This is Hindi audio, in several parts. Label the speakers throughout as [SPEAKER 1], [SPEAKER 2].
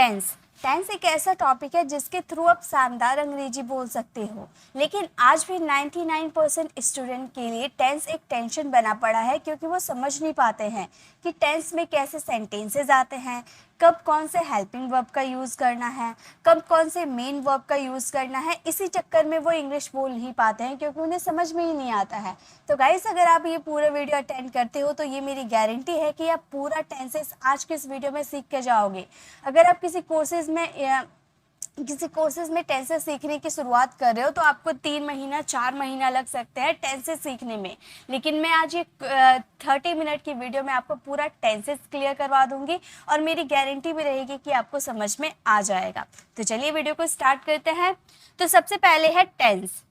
[SPEAKER 1] टेंस टेंस एक ऐसा टॉपिक है जिसके थ्रू आप शानदार अंग्रेजी बोल सकते हो, लेकिन आज भी 99% स्टूडेंट के लिए टेंस एक टेंशन बना पड़ा है क्योंकि वो समझ नहीं पाते हैं कि टेंस में कैसे सेंटेंसेस आते हैं, कब कौन से हेल्पिंग वर्ब का यूज़ करना है, कब कौन से मेन वर्ब का यूज़ करना है। इसी चक्कर में वो इंग्लिश बोल नहीं पाते हैं क्योंकि उन्हें समझ में ही नहीं आता है। तो गाइस, अगर आप ये पूरा वीडियो अटेंड करते हो तो ये मेरी गारंटी है कि आप पूरा टेंसेस आज के इस वीडियो में सीख के जाओगे। अगर आप किसी कोर्सेज में टेंसेस सीखने की शुरुआत कर रहे हो तो आपको 3 महीना 4 महीना लग सकते हैं टेंसेस सीखने में, लेकिन मैं आज ये 30 मिनट की वीडियो में आपको पूरा टेंसेस क्लियर करवा दूंगी और मेरी गारंटी भी रहेगी कि आपको समझ में आ जाएगा। तो चलिए वीडियो को स्टार्ट करते हैं। तो सबसे पहले है टेंस।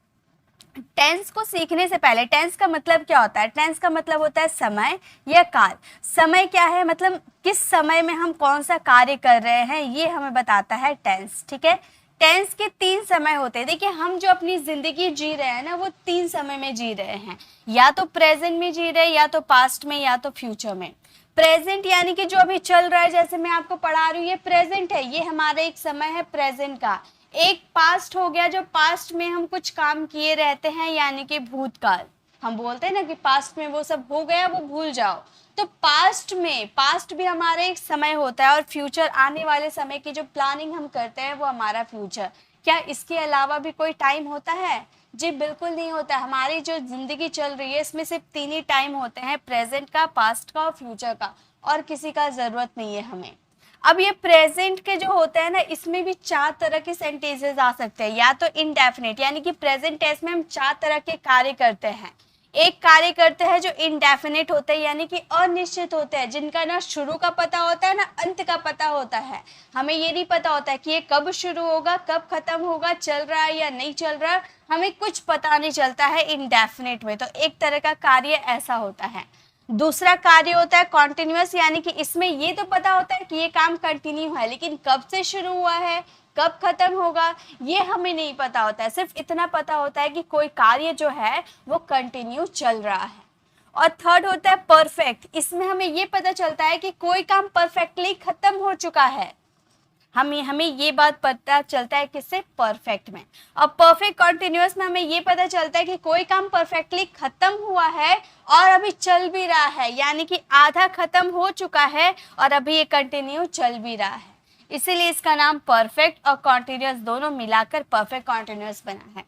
[SPEAKER 1] टेंस को सीखने से पहले टेंस का मतलब क्या होता है? टेंस का मतलब होता है समय या काल। समय क्या है? मतलब किस समय में हम कौन सा कार्य कर रहे हैं, ये हमें बताता है टेंस। ठीक है, टेंस के 3 समय होते हैं। देखिए, हम जो अपनी जिंदगी जी रहे हैं ना, वो 3 समय में जी रहे हैं, या तो प्रेजेंट में जी रहे हैं, या तो पास्ट में, या तो फ्यूचर में। प्रेजेंट यानी कि जो अभी चल रहा है, जैसे मैं आपको पढ़ा रही हूँ, ये प्रेजेंट है, ये हमारा एक समय है प्रेजेंट का। एक पास्ट हो गया, जो पास्ट में हम कुछ काम किए रहते हैं, यानी कि भूतकाल। हम बोलते हैं ना कि पास्ट में वो सब हो गया, वो भूल जाओ। तो पास्ट भी हमारा एक समय होता है, और फ्यूचर, आने वाले समय की जो प्लानिंग हम करते हैं, वो हमारा फ्यूचर। क्या इसके अलावा भी कोई टाइम होता है? जी बिल्कुल नहीं होता। हमारी जो जिंदगी चल रही है, इसमें सिर्फ 3 ही टाइम होते हैं, प्रेजेंट का, पास्ट का और फ्यूचर का, और किसी का जरूरत नहीं है हमें। अब ये प्रेजेंट के जो होते हैं ना, इसमें भी 4 तरह के सेंटेंसेस आ सकते हैं। या तो इनडेफिनेट, यानी कि प्रेजेंट टेंस में हम 4 तरह के कार्य करते हैं। एक कार्य करते हैं जो इनडेफिनेट होते हैं, यानी कि अनिश्चित होते हैं, जिनका ना शुरू का पता होता है ना अंत का पता होता है। हमें ये नहीं पता होता है कि ये कब शुरू होगा, कब खत्म होगा, चल रहा है या नहीं चल रहा, हमें कुछ पता नहीं चलता है इनडेफिनेट में। तो एक तरह का कार्य ऐसा होता है। दूसरा कार्य होता है कॉन्टिन्यूअस, यानी कि इसमें ये तो पता होता है कि ये काम कंटिन्यू है, लेकिन कब से शुरू हुआ है, कब खत्म होगा, ये हमें नहीं पता होता है। सिर्फ इतना पता होता है कि कोई कार्य जो है वो कंटिन्यू चल रहा है। और थर्ड होता है परफेक्ट। इसमें हमें ये पता चलता है कि कोई काम परफेक्टली खत्म हो चुका है। हमें ये बात पता चलता है किससे? परफेक्ट में। और परफेक्ट कॉन्टिन्यूअस में हमें ये पता चलता है कि कोई काम परफेक्टली खत्म हुआ है और अभी चल भी रहा है, यानी कि आधा खत्म हो चुका है और अभी ये कंटिन्यू चल भी रहा है। इसीलिए इसका नाम परफेक्ट और कॉन्टिन्यूअस दोनों मिलाकर परफेक्ट कॉन्टिन्यूअस बना है।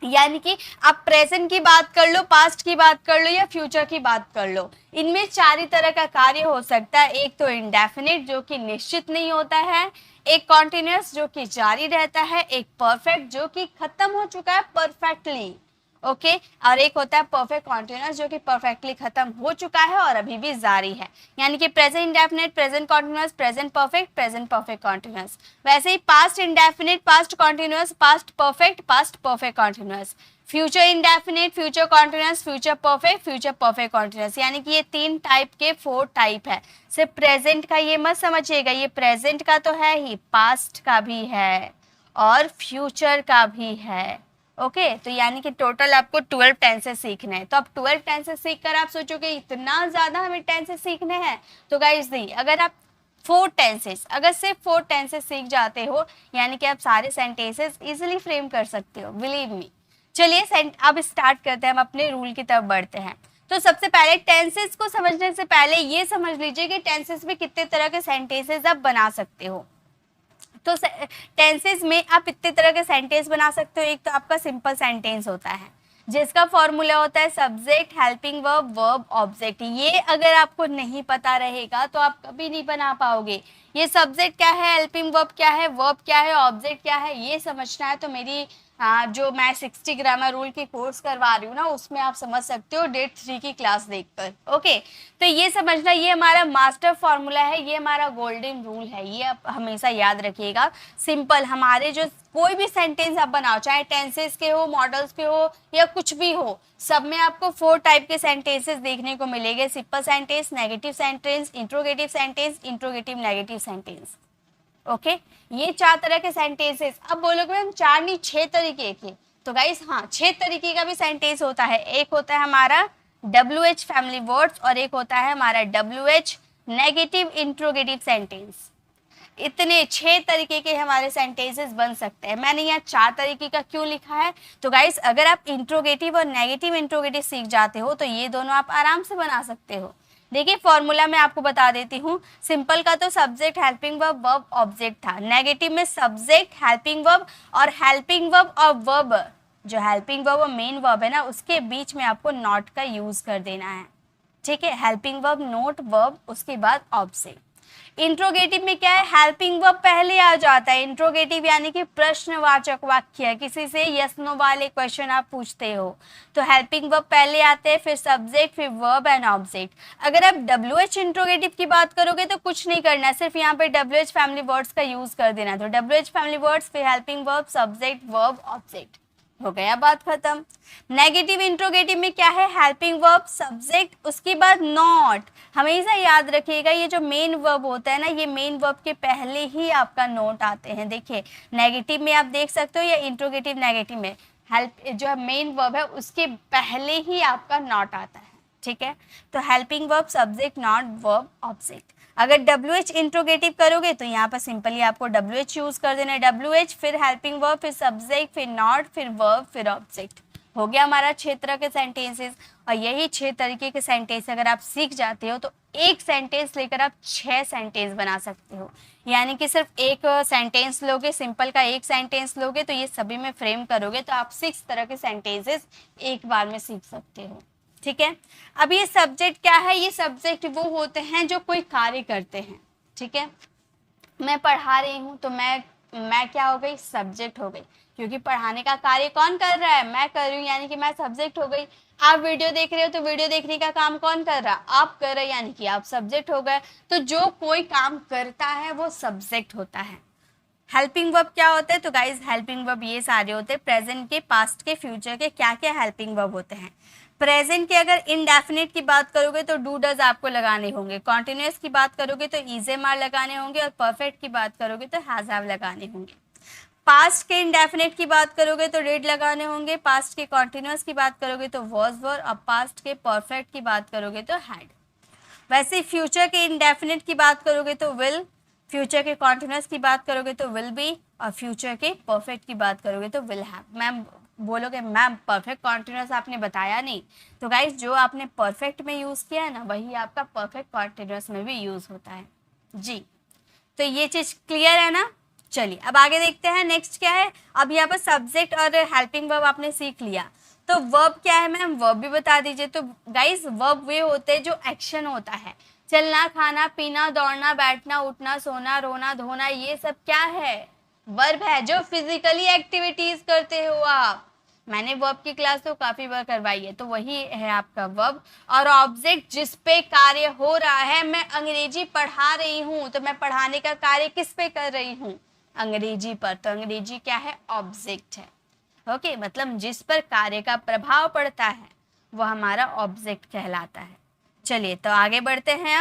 [SPEAKER 1] यानी कि आप प्रेजेंट की बात कर लो, पास्ट की बात कर लो, या फ्यूचर की बात कर लो, इनमें 4 ही तरह का कार्य हो सकता है। एक तो इंडेफिनिट, जो कि निश्चित नहीं होता है, एक कॉन्टिन्यूअस जो कि जारी रहता है, एक परफेक्ट जो कि खत्म हो चुका है परफेक्टली, ओके, और एक होता है परफेक्ट कॉन्टिन्यूअस जो कि परफेक्टली खत्म हो चुका है और अभी भी जारी है। यानी कि present indefinite, present continuous, present perfect continuous. वैसे ही past indefinite, past continuous, past perfect continuous. Future indefinite, future continuous, future perfect continuous. यानी कि ये 3 टाइप के 4 टाइप है। सिर्फ प्रेजेंट का ये मत समझिएगा, ये प्रेजेंट का तो है ही, पास्ट का भी है और फ्यूचर का भी है। ओके, तो यानी कि टोटल आपको 12 टेंसेस सीखने हैं। तो अब 12 टेंसेस सीखकर आप सोचोगे इतना ज़्यादा हमें टेंसेस सीखने हैं, तो गाइस नहीं, अगर आप अगर सिर्फ 4 टेंसेस सीख जाते हो, यानी कि आप सारे सेंटेंसेस इजीली फ्रेम कर सकते हो, बिलीव मी। चलिए अब स्टार्ट करते हैं, हम अपने रूल की तरफ बढ़ते हैं। तो सबसे पहले टेंसेस को समझने से पहले ये समझ लीजिए कि टेंसेस में कितने तरह के सेंटेंसेस आप बना सकते हो। तो टेंसेस में आप इतने तरह के सेंटेंस बना सकते हो। एक तो आपका सिंपल सेंटेंस होता है जिसका फॉर्मूला होता है subject, helping verb, verb, object. ये अगर आपको नहीं पता रहेगा तो आप कभी नहीं बना पाओगे। ये सब्जेक्ट क्या है, हेल्पिंग वर्ब क्या है, वर्ब क्या है, ऑब्जेक्ट क्या है, ये समझना है तो मेरी जो मैं 60 ग्रामर रूल की कोर्स करवा रही हूँ ना, उसमें आप समझ सकते हो डेट 3 की क्लास देखकर। ओके, तो ये समझना, ये हमारा मास्टर फॉर्मूला है, ये हमारा गोल्डन रूल है, ये आप हमेशा याद रखिएगा। सिंपल, हमारे जो कोई भी सेंटेंस आप बनाओ, चाहे टेंसेस के हो, मॉडल्स के हो, या कुछ भी हो, सब में आपको 4 टाइप के सेंटेंसेस देखने को मिलेंगे। Simple sentence, negative sentence, interrogative sentence, interrogative negative sentence. Okay, ये 4 तरह के सेंटेंसेस। अब बोलोगे मैम 4 नहीं 6 तरीके के, तो गाइस हाँ, 6 तरीके का भी सेंटेंस होता है। एक होता है हमारा WH फैमिली वर्ड्स और एक होता है हमारा WH नेगेटिव इंट्रोगेटिव सेंटेंस। इतने 6 तरीके के हमारे सेंटेंसेस बन सकते हैं। मैंने यहाँ 4 तरीके का क्यों लिखा है? तो गाइस अगर आप इंट्रोगेटिव और नेगेटिव इंट्रोगेटिव सीख जाते हो तो ये दोनों आप आराम से बना सकते हो। देखिए फॉर्मूला मैं आपको बता देती हूँ। सिंपल का तो subject, helping verb, verb, object था। नेगेटिव में सब्जेक्ट, हेल्पिंग वर्ब और हेल्पिंग वर्ब और वर्ब, जो हेल्पिंग वर्ब और मेन वर्ब है ना, उसके बीच में आपको नॉट का यूज कर देना है। ठीक है, हेल्पिंग वर्ब, नोट, वर्ब, उसके बाद ऑब्जेक्ट। इंट्रोगेटिव में क्या है? हेल्पिंग वर्ब पहले आ जाता है। इंट्रोगेटिव यानी कि प्रश्नवाचक वाक्य, किसी से यस नो वाले क्वेश्चन आप पूछते हो तो हेल्पिंग वर्ब पहले आते हैं, फिर सब्जेक्ट, फिर वर्ब एंड ऑब्जेक्ट। अगर आप WH इंट्रोगेटिव की बात करोगे तो कुछ नहीं करना है, सिर्फ यहाँ पे WH फैमिली वर्ड्स का यूज कर देना। तो WH फैमिली वर्ड्स, फिर helping verb, subject, verb, object, हो गया, बात खत्म। नेगेटिव इंट्रोगेटिव में क्या है? हेल्पिंग वर्ब, सब्जेक्ट, उसके बाद नॉट। हमेशा याद रखिएगा ये जो मेन वर्ब होता है ना, ये मेन वर्ब के पहले ही आपका नोट आते हैं। देखिए नेगेटिव में आप देख सकते हो या इंट्रोगेटिव नेगेटिव में हेल्प जो मेन वर्ब है उसके पहले ही आपका नॉट आता है। ठीक है, तो helping verb, subject, not, verb, object. अगर WH इंट्रोगेटिव करोगे तो यहाँ पर सिंपली आपको WH यूज कर देना है। WH, फिर हेल्पिंग वर्ब, फिर सब्जेक्ट, फिर नॉट, फिर वर्ब, फिर ऑब्जेक्ट। हो गया हमारा 6 तरह के सेंटेंसेस। और यही 6 तरीके के सेंटेंस अगर आप सीख जाते हो तो एक सेंटेंस लेकर आप 6 सेंटेंस बना सकते हो। यानी कि सिर्फ एक सेंटेंस लोगे, सिंपल का एक सेंटेंस लोगे तो ये सभी में फ्रेम करोगे तो आप 6 तरह के सेंटेंसेस एक बार में सीख सकते हो। ठीक है, अब ये सब्जेक्ट क्या है? ये सब्जेक्ट वो होते हैं जो कोई कार्य करते हैं। ठीक है, मैं पढ़ा रही हूँ तो मैं क्या हो गई? सब्जेक्ट हो गई, क्योंकि पढ़ाने का कार्य कौन कर रहा है? मैं कर रही हूँ, यानी कि मैं सब्जेक्ट हो गई। आप वीडियो देख रहे हो तो वीडियो देखने का काम कौन कर रहा? आप कर रहे, यानी कि आप सब्जेक्ट हो गए। तो जो कोई काम करता है वो सब्जेक्ट होता है। हेल्पिंग वर्ब क्या होता है? तो गाइज हेल्पिंग वर्ब ये सारे होते हैं, प्रेजेंट के, पास्ट के, फ्यूचर के। क्या क्या हेल्पिंग वर्ब होते हैं? प्रेजेंट के अगर इनडेफिनिट की बात करोगे तो डू डज आपको लगाने होंगे। कॉन्टिन्यूअस की बात करोगे तो इज एम आर लगाने होंगे, और परफेक्ट की बात करोगे तो हैज हैव लगाने होंगे। पास्ट के इनडेफिनिट की बात करोगे तो डिड लगाने होंगे। पास्ट के कॉन्टिन्यूअस की बात करोगे तो वॉज वर, और पास्ट के परफेक्ट की बात करोगे तो हैड। वैसे फ्यूचर के इनडेफिनिट की बात करोगे तो विल, फ्यूचर के कॉन्टिन्यूअस की बात करोगे तो विल बी, और फ्यूचर के परफेक्ट की बात करोगे तो विल हैव। मैम बोलोगे मैम परफेक्ट कॉन्टिन्यूअस आपने बताया नहीं। तो गाइज जो आपने परफेक्ट में यूज़ किया है ना, वही आपका परफेक्ट कॉन्टिन्यूअस में भी यूज़ होता है जी। तो ये चीज़ क्लियर है ना? चलिए अब आगे देखते हैं नेक्स्ट क्या है। अब यहाँ पर सब्जेक्ट और हेल्पिंग वर्ब आपने सीख लिया, तो वर्ब क्या है मैम? वर्ब भी बता दीजिए। तो गाइज वर्ब वे होते हैं जो एक्शन होता है, चलना, खाना, पीना, दौड़ना, बैठना, उठना, सोना, रोना, धोना, ये सब क्या है? वर्ब है, जो फिजिकली एक्टिविटीज करते हो आप। मैंने वर्ब की क्लास तो काफी बार करवाई है, तो वही है आपका वर्ब। और ऑब्जेक्ट जिस पे कार्य हो रहा है, मैं अंग्रेजी पढ़ा रही हूँ तो मैं पढ़ाने का कार्य किस पे कर रही हूँ? अंग्रेजी पर। तो अंग्रेजी क्या है? ऑब्जेक्ट है। ओके, मतलब जिस पर कार्य का प्रभाव पड़ता है वो हमारा ऑब्जेक्ट कहलाता है। चलिए तो आगे बढ़ते हैं।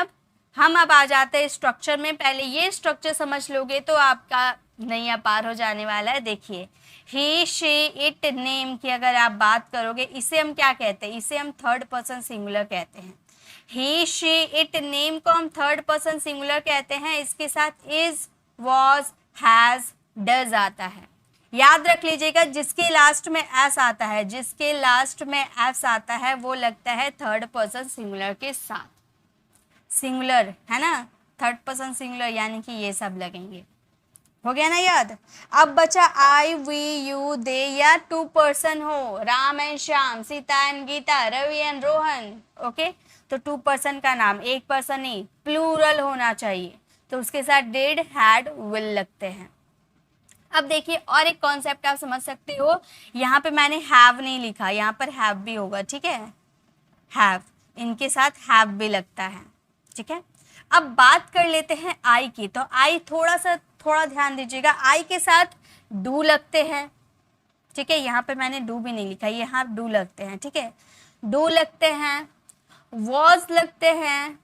[SPEAKER 1] अब आ जाते हैं स्ट्रक्चर में। पहले ये स्ट्रक्चर समझ लोगे तो आपका नैया पार हो जाने वाला है। देखिए ही, शी, इट, नेम की अगर आप बात करोगे, इसे हम क्या कहते हैं? इसे हम थर्ड पर्सन सिंगुलर कहते हैं। ही, शी, इट, नेम को हम थर्ड पर्सन सिंगुलर कहते हैं। इसके साथ इज, वॉज, हैज, डज आता है। याद रख लीजिएगा, जिसके लास्ट में एस आता है, जिसके लास्ट में एस आता है वो लगता है थर्ड पर्सन सिंगुलर के साथ। सिंगुलर है ना, थर्ड पर्सन सिंगुलर, यानी कि ये सब लगेंगे। हो गया ना याद? अब बचा आई, वी, यू, दे, या 2 पर्सन हो, Ram and Shyam, Sita and Gita, Ravi and Rohan. Okay, तो 2 पर्सन का नाम, एक पर्सन नहीं, प्लूरल होना चाहिए, तो उसके साथ डिड, हैड, विल लगते हैं। अब देखिए और एक कॉन्सेप्ट आप समझ सकते हो, यहाँ पे मैंने हैव नहीं लिखा, यहाँ पर हैव भी होगा। ठीक है, हैव, इनके साथ हैव भी लगता है। ठीक है, अब बात कर लेते हैं आई की। तो आई थोड़ा ध्यान दीजिएगा, आई के साथ डू लगते हैं। ठीक है, यहाँ पे मैंने डू भी नहीं लिखा, यहाँ डू लगते हैं। ठीक है, डू लगते हैं, वॉज लगते हैं,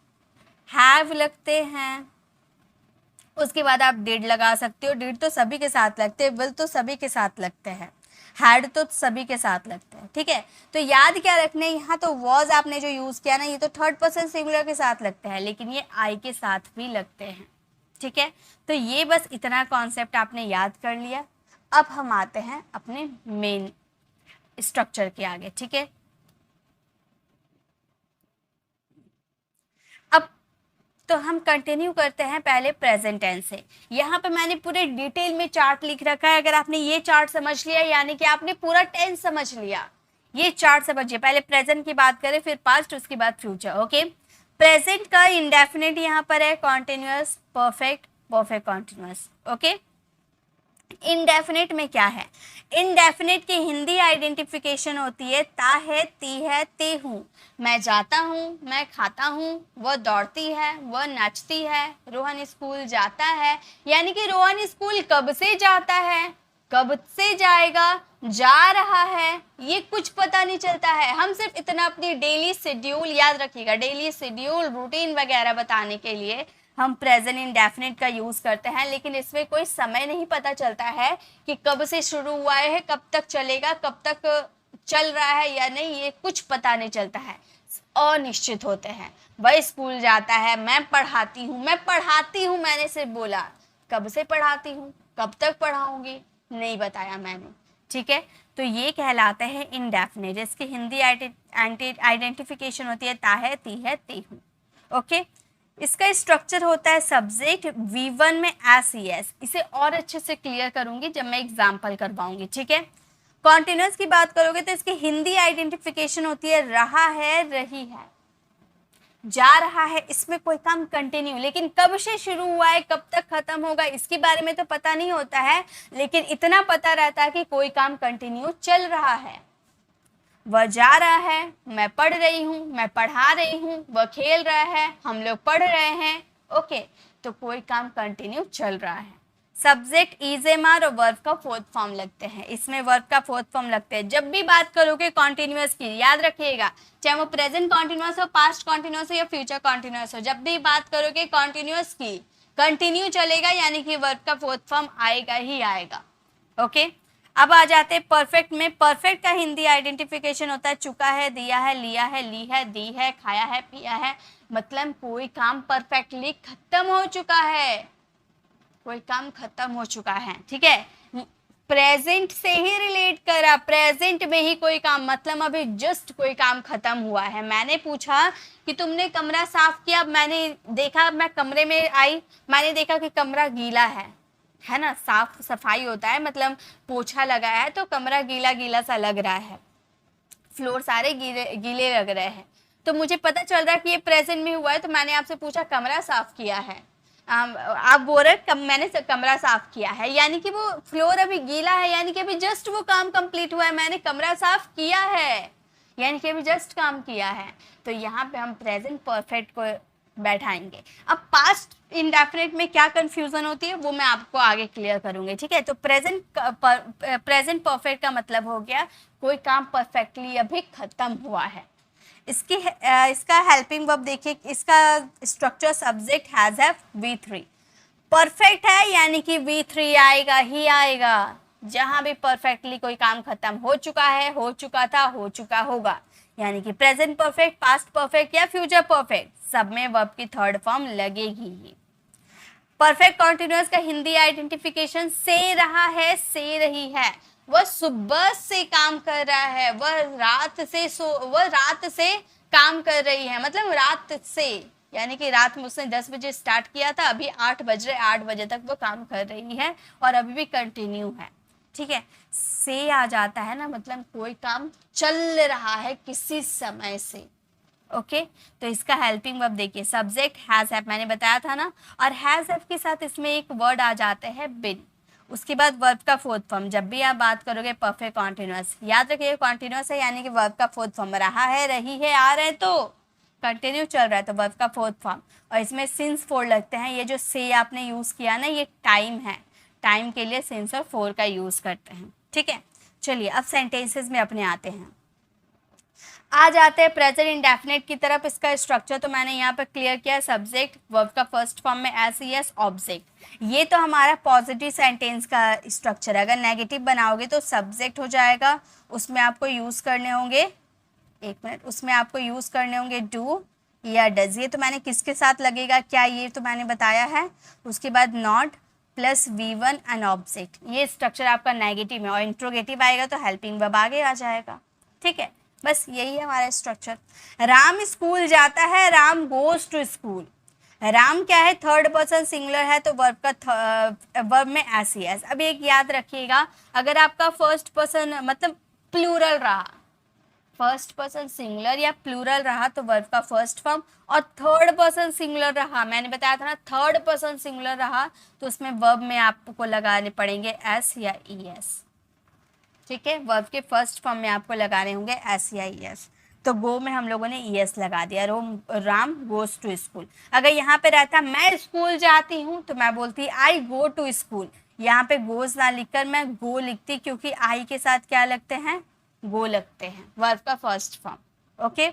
[SPEAKER 1] हैव लगते हैं, उसके बाद आप डिड लगा सकते हो। डिड तो सभी के साथ लगते हैं, विल तो सभी के साथ लगते हैं, हैड तो सभी के साथ लगते हैं। ठीक है, तो याद क्या रखना है, यहाँ तो वॉज आपने जो यूज किया ना, ये तो थर्ड पर्सन सिंगुलर के साथ लगता है, लेकिन ये आई के साथ भी लगते हैं। ठीक है, तो ये बस इतना कॉन्सेप्ट आपने याद कर लिया। अब हम आते हैं अपने मेन स्ट्रक्चर के आगे। ठीक है, अब तो हम कंटिन्यू करते हैं पहले प्रेजेंट टेंस से। यहाँ पे मैंने पूरे डिटेल में चार्ट लिख रखा है। अगर आपने ये चार्ट समझ लिया यानी कि आपने पूरा टेंस समझ लिया। ये चार्ट समझिए, पहले प्रेजेंट की बात करें, फिर पास्ट, उसके बाद फ्यूचर। ओके, प्रेजेंट का इंडेफिनिट यहाँ पर है continuous, perfect, perfect continuous. Okay, indefinite में क्या है? इनडेफिनेट की हिंदी आइडेंटिफिकेशन होती है ता है, ती है, ते हूँ। मैं जाता हूँ, मैं खाता हूँ, वह दौड़ती है, वह नाचती है, रोहन स्कूल जाता है। यानी कि रोहन स्कूल कब से जाता है, कब से जाएगा, जा रहा है, ये कुछ पता नहीं चलता है। हम सिर्फ इतना अपनी डेली शेड्यूल, याद रखिएगा, डेली शेड्यूल, रूटीन वगैरह बताने के लिए हम प्रेजेंट इंडेफिनिट का यूज करते हैं, लेकिन इसमें कोई समय नहीं पता चलता है कि कब से शुरू हुआ है, कब तक चलेगा, कब तक चल रहा है या नहीं, ये कुछ पता नहीं चलता है, अनिश्चित होते हैं। वह स्कूल जाता है, मैं पढ़ाती हूँ, मैं पढ़ाती हूँ, मैंने सिर्फ बोला, कब से पढ़ाती हूँ, कब तक पढ़ाऊंगी, नहीं बताया मैंने। ठीक है, तो ये कहलाते हैं इनडेफिनिट। इसकी हिंदी आइडेंटिफिकेशन होती है ता है, ती है, ते हूँ। ओके, इसका स्ट्रक्चर होता है सब्जेक्ट, V1 में SES। इसे और अच्छे से क्लियर करूंगी जब मैं एग्जाम्पल करवाऊंगी। ठीक है, कॉन्टिन्यूअस की बात करोगे तो इसकी हिंदी आइडेंटिफिकेशन होती है रहा है, रही है, जा रहा है। इसमें कोई काम कंटिन्यू, लेकिन कब से शुरू हुआ है, कब तक खत्म होगा, इसके बारे में तो पता नहीं होता है, लेकिन इतना पता रहता है कि कोई काम कंटिन्यू चल रहा है। वह जा रहा है, मैं पढ़ रही हूँ, मैं पढ़ा रही हूँ, वह खेल रहा है, हम लोग पढ़ रहे हैं। ओके, तो कोई काम कंटिन्यू चल रहा है। सब्जेक्ट इजेमार और वर्ब का फोर्थ फॉर्म लगते हैं। इसमें वर्ब का फोर्थ फॉर्म लगते हैं। जब भी बात करोगे कॉन्टिन्यूअस की, याद रखिएगा, चाहे वो प्रेजेंट कॉन्टिन्यूअस हो, पास्ट कॉन्टिन्यूअस हो या फ्यूचर कॉन्टिन्यूअस हो, जब भी बात करोगे कॉन्टिन्यूअस की, कंटिन्यू चलेगा यानी कि वर्ब का फोर्थ फॉर्म आएगा ही आएगा। ओके, अब आ जाते हैं परफेक्ट में। परफेक्ट का हिंदी आइडेंटिफिकेशन होता है चुका है, दिया है, लिया है, ली है, दी है, खाया है, पिया है। मतलब कोई काम परफेक्टली खत्म हो चुका है, कोई काम खत्म हो चुका है। ठीक है, प्रेजेंट से ही रिलेट करा, प्रेजेंट में ही कोई काम, मतलब अभी जस्ट कोई काम खत्म हुआ है। मैंने पूछा कि तुमने कमरा साफ किया, मैंने देखा, मैं कमरे में आई, मैंने देखा कि कमरा गीला है ना, साफ सफाई होता है, मतलब पोछा लगाया है तो कमरा गीला गीला सा लग रहा है, फ्लोर सारे गीले गीले लग रहे हैं। तो मुझे पता चल रहा है कि ये प्रेजेंट में हुआ है, तो मैंने आपसे पूछा कमरा साफ किया है, आप बोल रहे मैंने कमरा साफ किया है, यानी कि वो फ्लोर अभी गीला है, यानी कि अभी जस्ट वो काम कंप्लीट हुआ है, मैंने कमरा साफ किया है, यानी कि अभी जस्ट काम किया है। तो यहाँ पे हम प्रेजेंट परफेक्ट को बैठाएंगे। अब पास्ट इंडेफिनिट में क्या कंफ्यूजन होती है वो मैं आपको आगे क्लियर करूंगी। ठीक है, तो प्रेजेंट परफेक्ट का मतलब हो गया कोई काम परफेक्टली अभी खत्म हुआ है। इसका हेल्पिंग वर्ब देखिए, इसका structure subject has have V3। Perfect है यानी कि V3 आएगा ही आएगा। जहां भी परफेक्टली कोई काम खत्म हो चुका है, हो चुका था, हो चुका होगा, यानी कि प्रेजेंट परफेक्ट, पास्ट परफेक्ट या फ्यूचर परफेक्ट, सब में वर्ब की थर्ड फॉर्म लगेगी ही। परफेक्ट कॉन्टिन्यूअस का हिंदी आइडेंटिफिकेशन से रहा है, से रही है। वह सुबह से काम कर रहा है, वह रात से काम कर रही है, मतलब रात से, यानी कि रात में उसने 10 बजे स्टार्ट किया था, अभी 8 बज रहे, 8 बजे तक वो काम कर रही है और अभी भी कंटिन्यू है। ठीक है, से आ जाता है ना, मतलब कोई काम चल रहा है किसी समय से। ओके, तो इसका हेल्पिंग वर्ब देखिए, सब्जेक्ट हैज हैव, मैंने बताया था ना, और हैज हैव के साथ इसमें एक वर्ड आ जाते हैं बिन, उसके बाद वर्ब का फोर्थ फॉर्म। जब भी आप बात करोगे परफेक्ट कॉन्टिन्यूअस, याद रखिए कॉन्टिन्यूअस है यानी कि वर्ब का फोर्थ फॉर्म, रहा है, रही है, आ रहे, तो कंटिन्यू चल रहा है तो वर्ब का फोर्थ फॉर्म। और इसमें सिंस फोर लगते हैं। ये जो से आपने यूज किया ना, ये टाइम है, टाइम के लिए सिंस और फोर का यूज करते हैं। ठीक है, चलिए अब सेंटेंसेस में अपने आते हैं, आ जाते हैं प्रेजेंट इंडेफिनिट की तरफ। इसका स्ट्रक्चर तो मैंने यहाँ पर क्लियर किया, सब्जेक्ट, वर्ब का फर्स्ट फॉर्म में SES, ऑब्जेक्ट। ये तो हमारा पॉजिटिव सेंटेंस का स्ट्रक्चर है। अगर नेगेटिव बनाओगे तो सब्जेक्ट हो जाएगा, उसमें आपको यूज करने होंगे, एक मिनट, उसमें आपको यूज करने होंगे डू, या डज, ये तो मैंने किसके साथ लगेगा, क्या ये तो मैंने बताया है। उसके बाद not plus V1 and object, ये स्ट्रक्चर आपका नेगेटिव में, और इंट्रोगेटिव आएगा तो हेल्पिंग वर्ब आगे आ जाएगा। ठीक है, बस यही है हमारा स्ट्रक्चर। राम स्कूल जाता है, Ram goes to school. Ram क्या है, थर्ड पर्सन सिंगुलर है तो वर्ब का वर्ब में एस ही एस। अब एक याद रखिएगा, अगर आपका फर्स्ट पर्सन मतलब प्लूरल रहा, फर्स्ट पर्सन सिंगुलर या प्लूरल रहा तो वर्ब का फर्स्ट फॉर्म, और थर्ड पर्सन सिंगुलर रहा, मैंने बताया था ना थर्ड पर्सन सिंगुलर रहा तो उसमें वर्ब में आपको लगाने पड़ेंगे एस या ई एस। ठीक है, वर्ब के फर्स्ट फॉर्म में आपको लगाने होंगे एस या ई एस। तो गो में हम लोगों ने ई एस लगा दिया, राम गोज टू स्कूल। अगर यहाँ पे रहता मैं स्कूल जाती हूँ तो मैं बोलती आई गो टू स्कूल। यहाँ पे गोज ना लिखकर मैं गो लिखती, क्योंकि आई के साथ क्या लगते हैं, गो लगते हैं, वर्ब का फर्स्ट फॉर्म। ओके,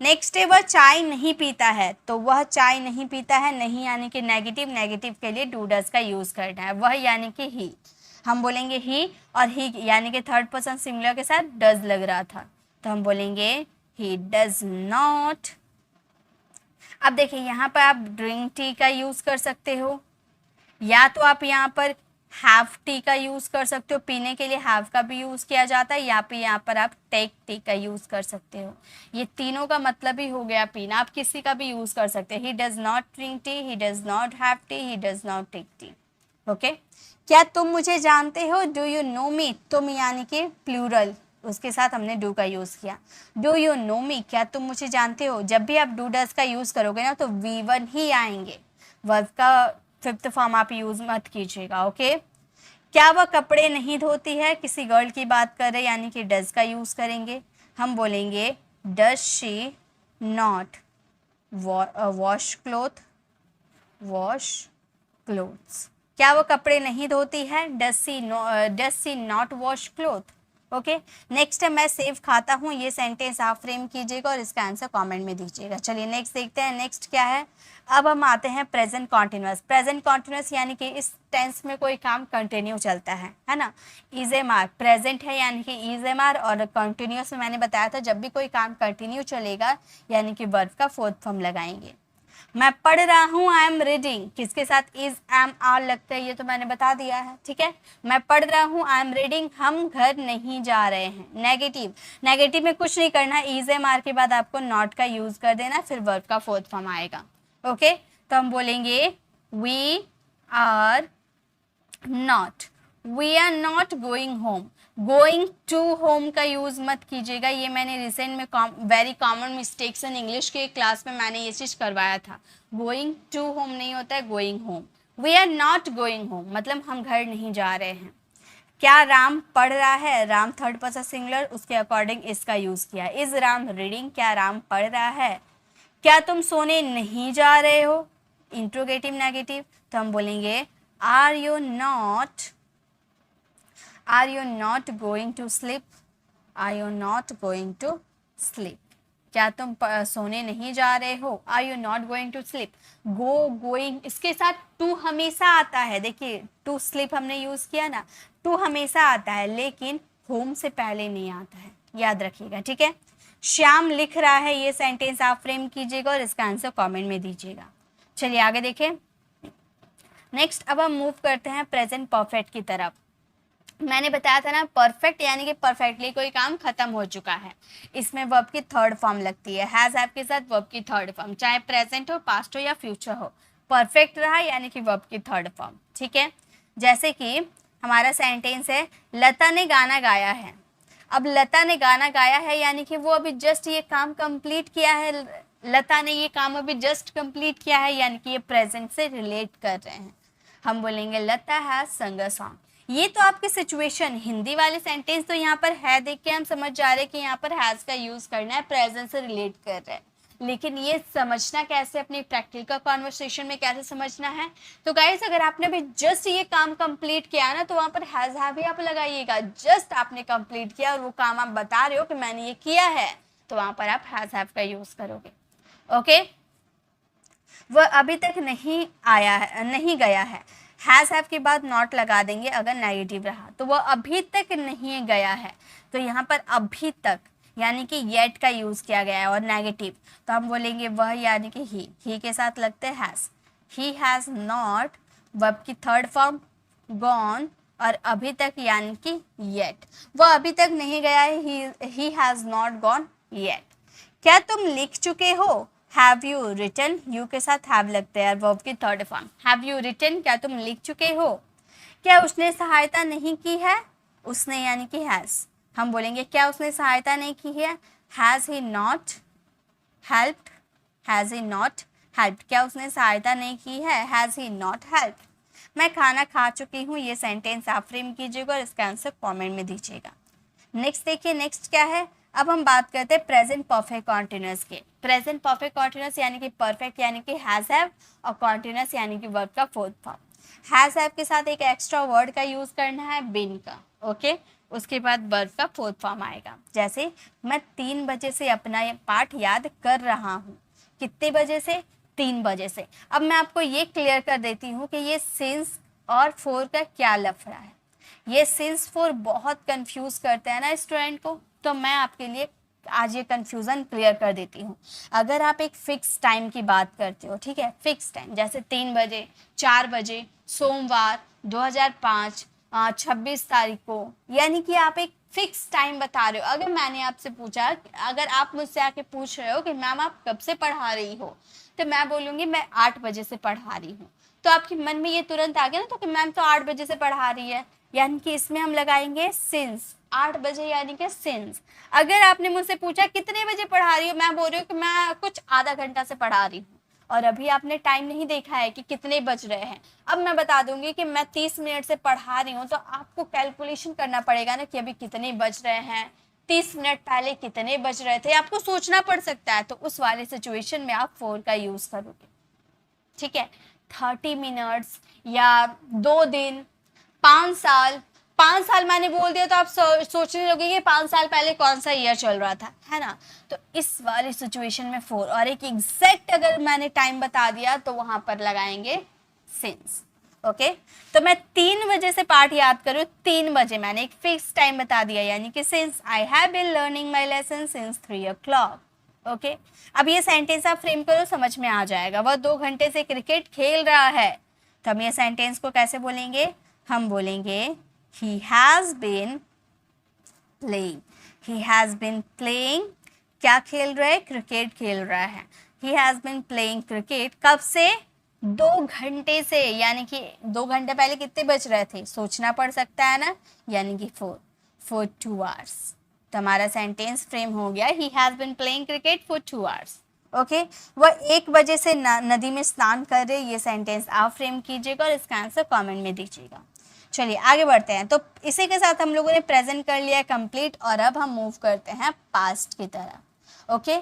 [SPEAKER 1] नेक्स्ट है वह चाय नहीं पीता है, तो वह चाय नहीं पीता है, नहीं यानी कि नेगेटिव, नेगेटिव के लिए डू डज का यूज करना है। वह यानी कि ही, हम बोलेंगे ही, और ही यानी कि थर्ड पर्सन सिंगुलर के साथ डज लग रहा था तो हम बोलेंगे ही डज नॉट। अब देखिए यहाँ पर आप ड्रिंक टी का यूज कर सकते हो, या तो आप यहाँ पर हैव टी का यूज कर सकते हो, पीने के लिए हैव का भी यूज किया जाता है, या फिर यहाँ पर आप टेक टी का यूज कर सकते हो। ये तीनों का मतलब ही हो गया पीना, आप किसी का भी यूज कर सकते हैं। He does not drink tea, he does not have tea, he does not take tea. Okay, क्या तुम मुझे जानते हो, डू यू नो मी, तुम यानी कि प्लूरल, उसके साथ हमने डू का यूज किया। डू यू नो मी, क्या तुम मुझे जानते हो, जब भी आप डू डज का यूज करोगे ना तो V1 ही आएंगे, वर्ब का फिफ्थ फॉर्म आप यूज मत कीजिएगा। ओके, क्या वह कपड़े नहीं धोती है, किसी गर्ल की बात कर रहे यानी कि डज का यूज करेंगे, हम बोलेंगे does she not wash cloth, wash clothes. क्या वो कपड़े नहीं धोती है, does she not wash cloth. Okay, next है मैं सेव खाता हूँ, ये सेंटेंस आप फ्रेम कीजिएगा और इसका आंसर कमेंट में दीजिएगा। चलिए नेक्स्ट देखते हैं, नेक्स्ट क्या है। अब हम आते हैं प्रेजेंट कॉन्टिन्यूअस। प्रेजेंट कॉन्टिन्यूअस यानी कि इस टेंस में कोई काम कंटिन्यू चलता है ना। इज एम आर प्रेजेंट है यानी कि इज एम आर, और कंटिन्यूअस में मैंने बताया था जब भी कोई काम कंटिन्यू चलेगा यानी कि वर्ब का फोर्थ फॉर्म लगाएंगे। मैं पढ़ रहा हूँ, आई एम रीडिंग, किसके साथ इज एम आर लगता है ये तो मैंने बता दिया है। ठीक है, मैं पढ़ रहा हूँ, आई एम रीडिंग, हम घर नहीं जा रहे हैं। नेगेटिव, नेगेटिव में कुछ नहीं करना, इज एम आर के बाद आपको नॉट का यूज कर देना, फिर वर्ब का फोर्थ फॉर्म आएगा। ओके, तो हम बोलेंगे we are not, we are not going home. Going to home का यूज मत कीजिएगा, ये मैंने रिसेंट में very common mistakes in English के क्लास में मैंने ये चीज करवाया था। गोइंग टू होम नहीं होता है, going home. We are not going home मतलब हम घर नहीं जा रहे हैं। क्या राम पढ़ रहा है, राम थर्ड पर्सन सिंगुलर, उसके अकॉर्डिंग इसका यूज किया। इज राम रीडिंग, क्या राम पढ़ रहा है। क्या तुम सोने नहीं जा रहे हो, इंट्रोगेटिव नेगेटिव, तो हम बोलेंगे are you not, are you not going to sleep, are you not going to sleep. क्या तुम सोने नहीं जा रहे हो, are you not going to sleep. Go, going, इसके साथ टू हमेशा आता है। देखिए टू स्लीप हमने यूज किया ना, टू हमेशा आता है लेकिन होम से पहले नहीं आता है, याद रखिएगा। ठीक है, श्याम लिख रहा है, ये सेंटेंस आप फ्रेम कीजिएगा और इसका आंसर कमेंट में दीजिएगा। चलिए आगे देखें, नेक्स्ट अब हम मूव करते हैं प्रेजेंट परफेक्ट की तरफ। मैंने बताया था ना परफेक्ट यानी कि परफेक्टली कोई काम खत्म हो चुका है, इसमें वर्ब की थर्ड फॉर्म लगती है। हैज हैव के साथ वर्ब की थर्ड फॉर्म, चाहे प्रेजेंट हो, पास्ट हो या फ्यूचर हो, परफेक्ट रहा यानी कि वर्ब की थर्ड फॉर्म। ठीक है, जैसे कि हमारा सेंटेंस है लता ने गाना गाया है। अब लता ने गाना गाया है यानी कि वो अभी जस्ट ये काम कंप्लीट किया है, लता ने ये काम अभी जस्ट कंप्लीट किया है यानी कि ये प्रेजेंट से रिलेट कर रहे हैं। हम बोलेंगे लता हैज संग अ सॉन्ग। ये तो आपकी सिचुएशन, हिंदी वाले सेंटेंस तो यहाँ पर है देख के हम समझ जा रहे हैं कि यहाँ पर हैज का यूज करना है, प्रेजेंट से रिलेट कर रहे हैं। लेकिन ये समझना कैसे, अपनी प्रैक्टिकल कॉन्वर्सेशन में कैसे समझना है। तो गाइस अगर आपने भी जस्ट ये काम कंप्लीट किया ना तो वहाँ पर हैज हैव भी आप लगाइएगा। जस्ट आपने कंप्लीट किया और वो काम आप बता रहे हो कि मैंने ये किया है, तो वहाँ पर आप हैज हैव का यूज करोगे। ओके, वह अभी तक नहीं आया है, नहीं गया है, हैज हैव के बाद नॉट लगा देंगे अगर नेगेटिव रहा। तो वह अभी तक नहीं गया है, तो यहाँ पर अभी तक यानी कि येट का यूज किया गया है, और नेगेटिव तो हम बोलेंगे वह यानी कि ही के साथ लगते हैं has. He has not, verb की थर्ड फॉर्म गॉन, और अभी तक यानी कि येट, वह अभी तक नहीं गया है, he has not gone yet. क्या तुम लिख चुके हो, हैव यू रिटन, यू के साथ हैव लगते हैं वर्ब की third form. Have you written, क्या तुम लिख चुके हो। क्या उसने सहायता नहीं की है, उसने यानी कि हैज, हम बोलेंगे क्या उसने सहायता नहीं की है, has he not helped, has he not helped, क्या उसने सहायता नहीं की है, हैज ही नॉट हेल्प्ड। मैं खाना खा चुकी हूँ, ये सेंटेंस आप फ्रेम कीजिएगा और इसका आंसर कमेंट में दीजिएगा। नेक्स्ट देखिए, नेक्स्ट क्या है, अब हम बात करते हैं प्रेजेंट परफेक्ट कॉन्टिन्यूअस के। प्रेजेंट परफेक्ट कॉन्टिन्यूअस यानी कि परफेक्ट यानी कि हैज हैव, और कॉन्टिन्यूअस यानी कि वर्ब का फोर्थ फॉर्म। हैज हैव के साथ एक एक्स्ट्रा वर्ड का यूज करना है, बीन का, ओके। उसके बाद वर्ब का फोर्थ फॉर्म आएगा, जैसे मैं 3 बजे से अपना ये पाठ याद कर रहा हूँ। कितने बजे से, 3 बजे से। अब मैं आपको ये क्लियर कर देती हूँ कि ये सिंस और फोर का क्या लफड़ा है। ये सिंस फोर बहुत कंफ्यूज करते हैं ना स्टूडेंट को, तो मैं आपके लिए आज ये कंफ्यूजन क्लियर कर देती हूँ। अगर आप एक फिक्स टाइम की बात करते हो, ठीक है, फिक्स टाइम जैसे 3 बजे, 4 बजे, सोमवार 2005 26 तारीख को, यानी कि आप एक फिक्स टाइम बता रहे हो। अगर मैंने आपसे पूछा, अगर आप मुझसे आके पूछ रहे हो कि मैम आप कब से पढ़ा रही हो, तो मैं बोलूँगी मैं 8 बजे से पढ़ा रही हूँ, तो आपके मन में ये तुरंत आ गया ना, तो कि मैम तो 8 बजे से पढ़ा रही है, यानी कि इसमें हम लगाएंगे सिंस, 8 बजे यानी कि सिंस। अगर आपने मुझसे पूछा कितने बजे पढ़ा रही हो, मैं बोल रही हूँ कि मैं कुछ आधा घंटा से पढ़ा रही हूँ, और अभी आपने टाइम नहीं देखा है कि कितने बज रहे हैं। अब मैं बता दूंगी कि मैं 30 मिनट से पढ़ा रही हूँ, तो आपको कैलकुलेशन करना पड़ेगा ना कि अभी कितने बज रहे हैं, 30 मिनट पहले कितने बज रहे थे, आपको सोचना पड़ सकता है। तो उस वाले सिचुएशन में आप फोर का यूज करोगे, ठीक है। 30 मिनट्स या 2 दिन, 5 साल, 5 साल मैंने बोल दिया तो आप सोचने लगोगे कि 5 साल पहले कौन सा ईयर चल रहा था, है ना। तो इस वाली सिचुएशन में फोर, और एक एग्जैक्ट अगर मैंने टाइम बता दिया तो वहां पर लगाएंगे सिंस, ओके। तो मैं 3 बजे से पाठ याद करूँ, 3 बजे मैंने एक फिक्स टाइम बता दिया, यानी कि since I have been learning my lesson since 3 o'clock, okay. अब ये सेंटेंस आप फ्रेम करो, समझ में आ जाएगा। वह 2 घंटे से क्रिकेट खेल रहा है, तो हम ये सेंटेंस को कैसे बोलेंगे, हम बोलेंगे he has been playing, he has been playing, क्या खेल रहा है, क्रिकेट खेल रहा है। he has been playing cricket, कब से, 2 घंटे से, यानी कि 2 घंटे पहले कितने बज रहे थे, सोचना पड़ सकता है ना, यानी कि 4 2 hours। तो हमारा सेंटेंस फ्रेम हो गया, he has been playing cricket for 2 hours, okay. वह 1 बजे से नदी में स्नान कर रहे, ये सेंटेंस आप फ्रेम कीजिएगा और इसका आंसर कमेंट में दीजिएगा। चलिए आगे बढ़ते हैं। तो इसी के साथ हम लोगों ने प्रेजेंट कर लिया कंप्लीट, और अब हम मूव करते हैं पास्ट की तरफ, ओके।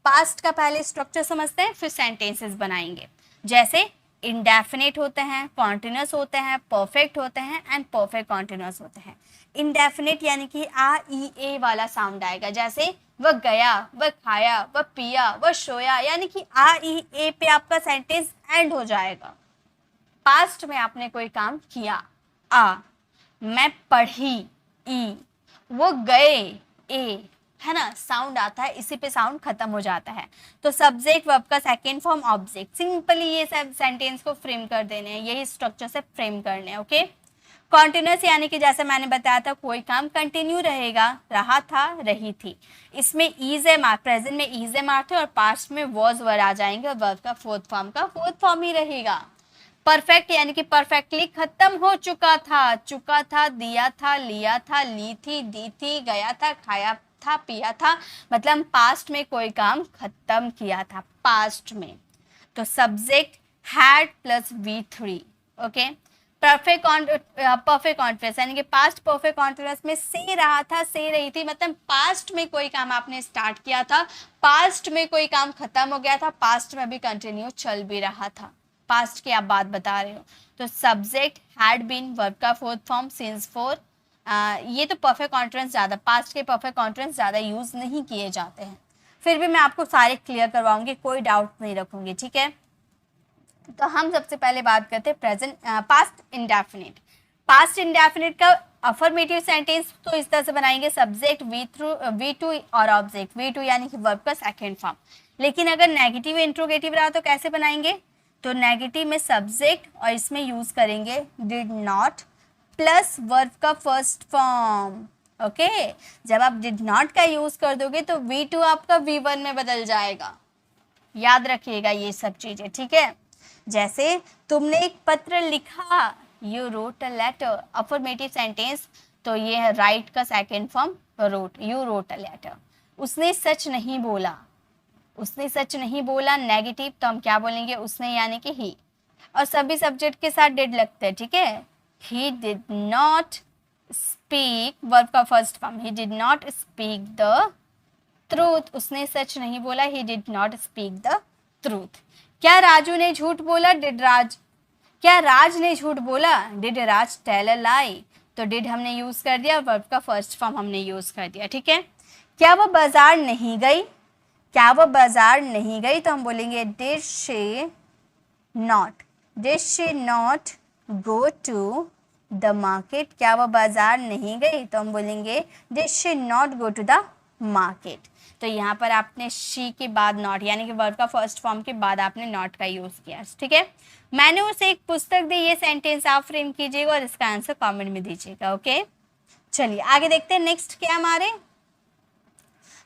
[SPEAKER 1] पास्ट का पहले स्ट्रक्चर समझते हैं, फिर सेंटेंसेस बनाएंगे। जैसे इंडेफिनिट होते हैं, कॉन्टिन्यूस होते हैं, परफेक्ट होते हैं, एंड परफेक्ट कॉन्टिन्यूस होते हैं। इंडेफिनिट यानी कि आ ई ए वाला साउंड आएगा, जैसे वह गया, वह खाया, वह पिया, वह सोया, यानी कि आ ई ए पे आपका सेंटेंस एंड हो जाएगा। पास्ट में आपने कोई काम किया, आ, मैं पढ़ी, ई, वो गए, ए, है ना, साउंड आता है, इसी पे साउंड खत्म हो जाता है। तो सब्जेक्ट वर्ब का सेकेंड फॉर्म ऑब्जेक्ट, सिंपली ये सब सेंटेंस को फ्रेम कर देने हैं, यही स्ट्रक्चर से फ्रेम करने हैं, ओके। कॉन्टिन्यूस यानी कि जैसे मैंने बताया था, कोई काम कंटिन्यू रहेगा, रहा था, रही थी। इसमें इज ए मार्क, प्रेजेंट में इज ए मार्क थे, और पास्ट में वॉज वर आ जाएंगे, और वर्ब का फोर्थ फॉर्म ही रहेगा। परफेक्ट यानी कि परफेक्टली खत्म हो चुका था, दिया था, लिया था, ली थी, दी थी, गया था, खाया था, पिया था, मतलब पास्ट में कोई काम खत्म किया था, पास्ट में। तो subject had plus V3, okay. Perfect continuous यानी कि पास्ट परफेक्ट कॉन्टिन्यूअस में से रहा था, से रही थी, मतलब पास्ट में कोई काम आपने स्टार्ट किया था, पास्ट में कोई काम खत्म हो गया था, पास्ट में भी कंटिन्यू चल भी रहा था, पास्ट की आप बात बता रहे हो। तो सब्जेक्ट हैड बीन, वर्ब का फोर्थ फॉर्म सिंस फोर। ये तो परफेक्ट कॉन्टिन्यूअस ज़्यादा, पास्ट के परफेक्ट कॉन्टिन्यूअस ज़्यादा यूज़ नहीं किए जाते हैं, फिर भी मैं आपको सारे क्लियर करवाऊंगी, कोई डाउट नहीं रखूंगी, ठीक है। तो हम सबसे पहले बात करते हैं present past indefinite. Past indefinite का अफर्मेटिव सेंटेंस तो इस तरह से बनाएंगे, सब्जेक्ट वी टू और ऑब्जेक्ट वी टू यानी कि वर्ब का सेकेंड फॉर्म। लेकिन अगर नेगेटिव इंट्रोगेटिव रहा तो कैसे बनाएंगे, तो नेगेटिव में सब्जेक्ट और इसमें यूज करेंगे डिड नॉट प्लस वर्ब का फर्स्ट फॉर्म। ओके, जब आप डिड नॉट का यूज कर दोगे तो V2 आपका V1 में बदल जाएगा। याद रखिएगा ये सब चीजें, ठीक है। जैसे तुमने एक पत्र लिखा, you wrote a letter, affirmative sentence तो ये है राइट का second form wrote, you wrote a letter. उसने सच नहीं बोला, उसने सच नहीं बोला नेगेटिव तो हम क्या बोलेंगे, उसने यानी कि ही, और सभी सब्जेक्ट के साथ डिड लगते हैं, ठीक है। He did not speak verb का first form, he did not speak the truth, उसने सच नहीं बोला, he did not speak the truth. क्या राजू ने झूठ बोला, क्या राज ने झूठ बोला, डिड राज टेल अ लाई, तो डिड हमने यूज कर दिया, वर्ब का फर्स्ट फॉर्म हमने यूज कर दिया, ठीक है। क्या वो बाजार नहीं गई, क्या वो बाजार नहीं गई तो हम बोलेंगे did she not go to the market, क्या वो बाजार नहीं गई तो हम बोलेंगे did she not go to the market. तो यहाँ पर आपने शी के बाद नॉट यानी कि वर्ब का फर्स्ट फॉर्म के बाद आपने नॉट का यूज किया, ठीक है। मैंने उसे एक पुस्तक दी, ये सेंटेंस आप फ्रेम कीजिएगा और इसका आंसर कमेंट में दीजिएगा। ओके, चलिए आगे देखते हैं नेक्स्ट क्या हमारे।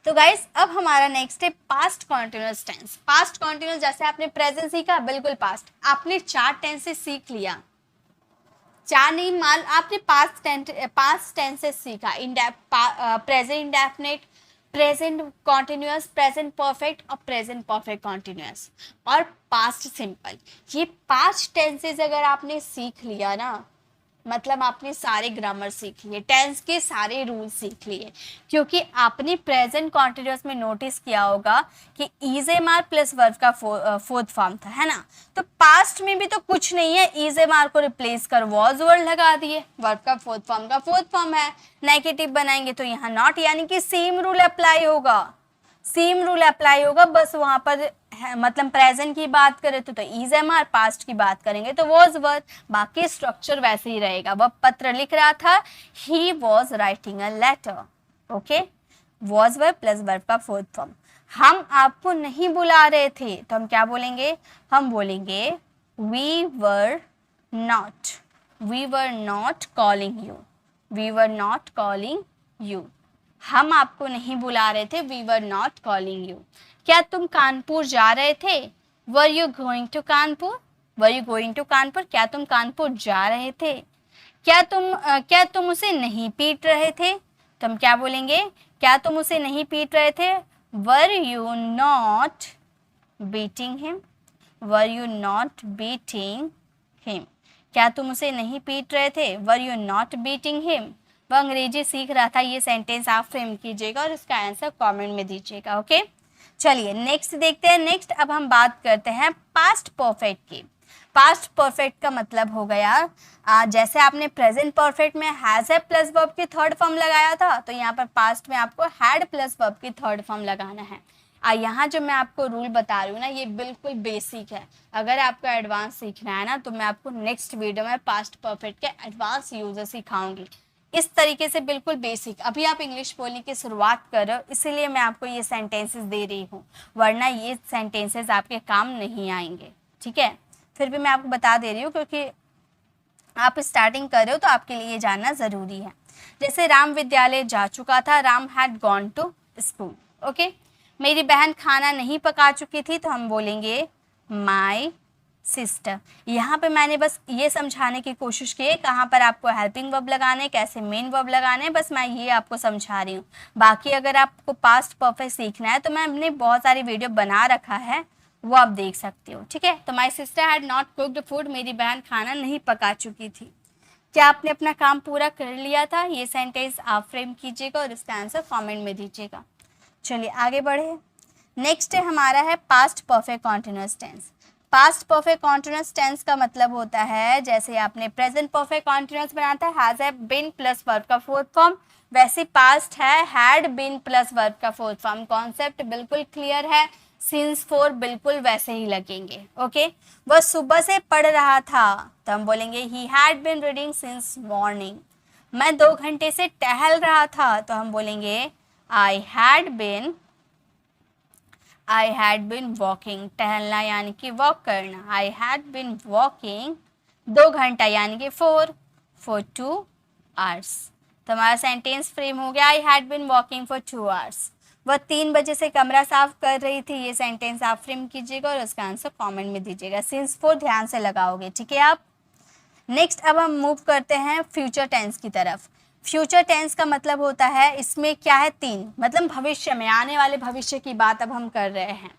[SPEAKER 1] तो गाइस अब हमारा नेक्स्ट है past continuous tense. Past continuous जैसे आपने प्रेजेंट सीखा, बिल्कुल पास्ट, आपने 4 टेंसेस सीख लिया, 4 नहीं मान, आपने पास्ट टेंसेस सीखा, present indefinite, present continuous, present perfect और प्रेजेंट परफेक्ट कॉन्टिन्यूअस और पास्ट सिंपल। ये 5 टेंसेस अगर आपने सीख लिया ना, मतलब आपने सारे ग्रामर सीख लिए, टेंस के सारे रूल सीख लिए, क्योंकि आपने प्रेजेंट कॉन्टिन्यूअस में नोटिस किया होगा कि is am are plus verb का फोर्थ फॉर्म था, है ना। तो पास्ट में भी तो कुछ नहीं है, इज एम आर को रिप्लेस कर वॉज वर्ड लगा दिए, वर्ब का फोर्थ फॉर्म है, नेगेटिव बनाएंगे तो यहाँ नॉट, यानी कि सेम रूल अप्लाई होगा, बस वहां पर मतलब प्रेजेंट की बात करें तो इज एम आर, पास्ट की बात करेंगे तो वॉज वर्ब, बाकी स्ट्रक्चर वैसे ही रहेगा। वह पत्र लिख रहा था, he was writing a letter. Okay, was verb plus verb का फोर्थ फॉर्म। हम आपको नहीं बुला रहे थे तो हम क्या बोलेंगे, हम बोलेंगे we were not calling you, हम आपको नहीं बुला रहे थे, we were not calling you. क्या तुम कानपुर जा रहे थे, were you going to Kanpur, क्या तुम कानपुर जा रहे थे। क्या तुम उसे नहीं पीट रहे थे, तो हम क्या बोलेंगे, क्या तुम उसे नहीं पीट रहे थे, were you not beating him, क्या तुम उसे नहीं पीट रहे थे, were you not beating him. वह अंग्रेजी सीख रहा था, ये सेंटेंस आप फ्रेम कीजिएगा और इसका आंसर कमेंट में दीजिएगा। ओके, चलिए नेक्स्ट देखते हैं। नेक्स्ट अब हम बात करते हैं पास्ट परफेक्ट की। पास्ट परफेक्ट का मतलब हो गया, जैसे आपने प्रेजेंट परफेक्ट में हैज है प्लस वर्ब की थर्ड फॉर्म लगाया था, तो यहाँ पर पास्ट में आपको हैड प्लस वर्ब की थर्ड फॉर्म लगाना है। यहाँ जो मैं आपको रूल बता रही हूँ ना, ये बिल्कुल बेसिक है। अगर आपको एडवांस सीखना है ना, तो मैं आपको नेक्स्ट वीडियो में पास्ट परफेक्ट के एडवांस यूजर सिखाऊंगी। इस तरीके से बिल्कुल बेसिक, अभी आप इंग्लिश बोलने की शुरुआत कर रहे हो, इसीलिए मैं आपको ये सेंटेंसेस दे रही हूँ, वरना ये सेंटेंसेस आपके काम नहीं आएंगे, ठीक है। फिर भी मैं आपको बता दे रही हूँ क्योंकि आप स्टार्टिंग कर रहे हो तो आपके लिए जानना ज़रूरी है। जैसे राम विद्यालय जा चुका था, Ram had gone to school. Okay, मेरी बहन खाना नहीं पका चुकी थी, तो हम बोलेंगे माई सिस्टर। यहाँ पे मैंने बस ये समझाने की कोशिश की है कहाँ पर आपको हेल्पिंग वर्ब लगाने, कैसे मेन वर्ब लगाने, बस मैं ये आपको समझा रही हूँ। बाकी अगर आपको पास्ट परफेक्ट सीखना है तो मैंने बहुत सारी वीडियो बना रखा है, वो आप देख सकते हो, ठीक है। तो my sister had not cooked food, मेरी बहन खाना नहीं पका चुकी थी। क्या आपने अपना काम पूरा कर लिया था, ये सेंटेंस आप फ्रेम कीजिएगा और इसका आंसर कॉमेंट में दीजिएगा। चलिए आगे बढ़े। नेक्स्ट हमारा है past perfect continuous tense. Past perfect continuous tense का मतलब होता है, जैसे आपने प्रेजेंट परफेक्ट कॉन्टिन्यूअस बनाया था has have been plus verb का फोर्थ फॉर्म, वैसे पास्ट है हैड बीन प्लस वर्ब का फोर्थ फॉर्म। कॉन्सेप्ट बिल्कुल क्लियर है, सिंस फोर बिल्कुल वैसे ही लगेंगे। ओके, वह सुबह से पढ़ रहा था, तो हम बोलेंगे he had been reading since morning. मैं 2 घंटे से टहल रहा था, तो हम बोलेंगे I had been walking, टहलना यानी कि वॉक करना, I had been walking 2 घंटा यानी कि for 2 hours। तो हमारा सेंटेंस फ्रेम हो गया I had been walking for 2 hours। वह 3 बजे से कमरा साफ कर रही थी, ये सेंटेंस आप फ्रेम कीजिएगा और उसका आंसर कमेंट में दीजिएगा। सिंस फोर ध्यान से लगाओगे, ठीक है आप। नेक्स्ट अब हम मूव करते हैं फ्यूचर टेंस की तरफ। फ्यूचर टेंस का मतलब होता है, इसमें क्या है 3, मतलब भविष्य में, आने वाले भविष्य की बात अब हम कर रहे हैं।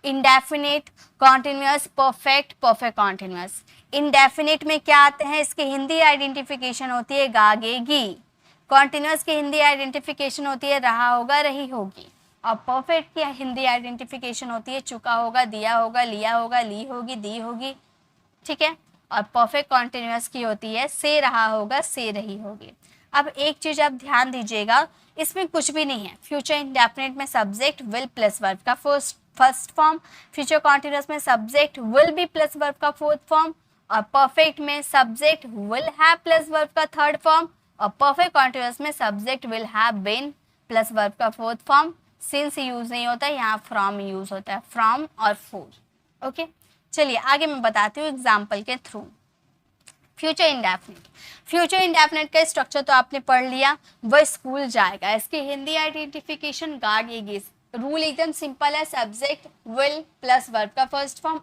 [SPEAKER 1] Indefinite, continuous, perfect, perfect continuous. Indefinite में क्या आते हैं, इसकी हिंदी आइडेंटिफिकेशन होती है गागेगी। कॉन्टिन्यूअस की हिंदी आइडेंटिफिकेशन होती है रहा होगा, रही होगी। और परफेक्ट की हिंदी आइडेंटिफिकेशन होती है चुका होगा, दिया होगा, लिया होगा, ली होगी, दी होगी, ठीक है। और परफेक्ट कॉन्टिन्यूअस की होती है से रहा होगा, से रही होगी। अब एक चीज आप ध्यान दीजिएगा, इसमें कुछ भी नहीं है। फ्यूचर इंडेफिनिट में सब्जेक्ट विल प्लस वर्ब का फर्स्ट फॉर्म, फ्यूचर कॉन्टिन्यूअस में subject will be plus verb का फोर्थ फॉर्म, और परफेक्ट में subject will have plus verb का थर्ड फॉर्म, और परफेक्ट कॉन्टिन्यूअस में subject will have been plus verb का फोर्थ फॉर्म। सिंस यूज नहीं होता, यहाँ फ्रॉम यूज होता है, फ्रॉम और फॉर। ओके, चलिए आगे मैं बताती हूँ एग्जाम्पल के through. Future indefinite, future indefinite का स्ट्रक्चर तो आपने पढ़ लिया, वह स्कूल जाएगा। इसकी हिंदी आइडेंटिफिकेशन गार्ड, रूल एकदम सिंपल है, सब्जेक्ट विल प्लस वर्ब का फर्स्ट फॉर्म